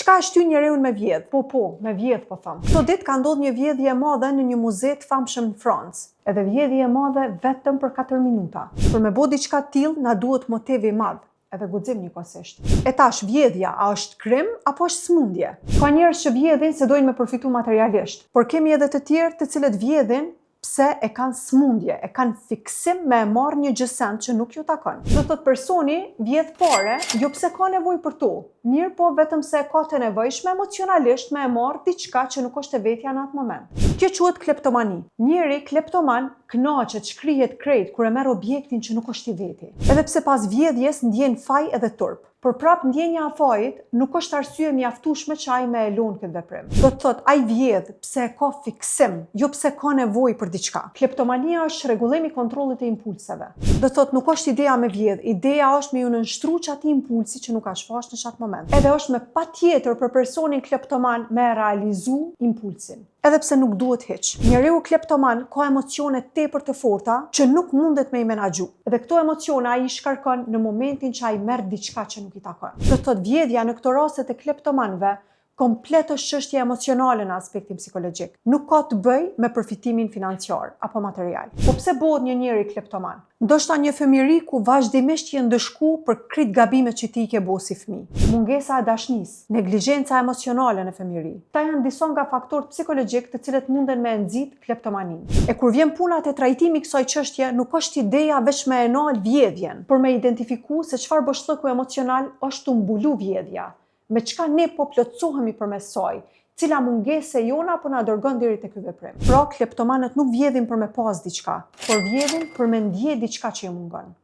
Çka e shtyn njeriu me vjedh? Me vjedh po them. Këto ditë ka ndodhur një vjedhje e madhe në një muze të famshëm në Francë. Edhe vjedhje e madhe vetëm për 4 minuta. Për me bë diçka të tillë na duhet motiv i madh, edhe guxim njëkohësisht. E tash vjedhja, a është krim apo është smundje? Ka njerëz që vjedhin se dojnë me përfitu materialisht, por kemi edhe të tjerë të cilët vjedhin pse e kanë smundje, e kanë fiksim me e marrë një gjësend që nuk ju takon. Do thot personi vjedh pare, jo pse ka nevojë për to, mirë po vetëm se ka të nevojshme emocionalisht me e marrë diçka që nuk është e vetja në atë moment. Kjo quhet kleptomani. Njeri kleptoman kënaqet, shkrihet krejt kur e merr objektin që nuk është i veti. Edhe pse pas vjedhjes ndjen faj edhe turp. Por prap ndjenja e fajit nuk është arsye mjaftueshme që ai me e lon këtë veprim. Do të thotë ai vjedh pse ka fiksim, jo pse ka nevojë për diçka. Kleptomania është rregullim i kontrollit të impulseve. Do të thotë nuk është ideja me vjedh, ideja është me ju nënshtruar çati impulsi që nuk ka shfaq në çat moment. Edhe është me patjetër për personin kleptoman me realizu impulsin. Edhe pse nuk duhet hiç. Njeriu kleptoman ka emocione tepër të forta që nuk mundet me i menaxhu. Dhe këto emocione ai shkarkon në momentin që ai merr diçka që nuk i takon. Do të thotë vjedhja në këto raste të kleptomanëve komplet është çështje emocionale në aspektin psikologjik. Nuk ka të bëjë me përfitimin financiar apo material. Po pse bëhet një njeri kleptoman? Ndoshta një fëmijëri ku vazhdimisht je ndëshku për krejt gabimet që ti i ke bërë si fëmijë. Mungesa e dashnisë, neglizhenca emocionale në fëmijëri. Këta janë disa nga faktorët psikologjik të cilët munden me nxit kleptomaninë. E kur vjen puna te trajtimi i kësaj çështje, nuk është ideja vetëm me e nal vjedhjen, por me identifiku se çfarë boshllëku emocional është të mbulu vjedhja. Me çka ne po plotësohemi përmes saj, cila mungesë jona po na dërgon deri te ky veprim. Pra kleptomanët nuk vjedhin për me pas diçka, por vjedhin për me ndje diçka që ju mungon.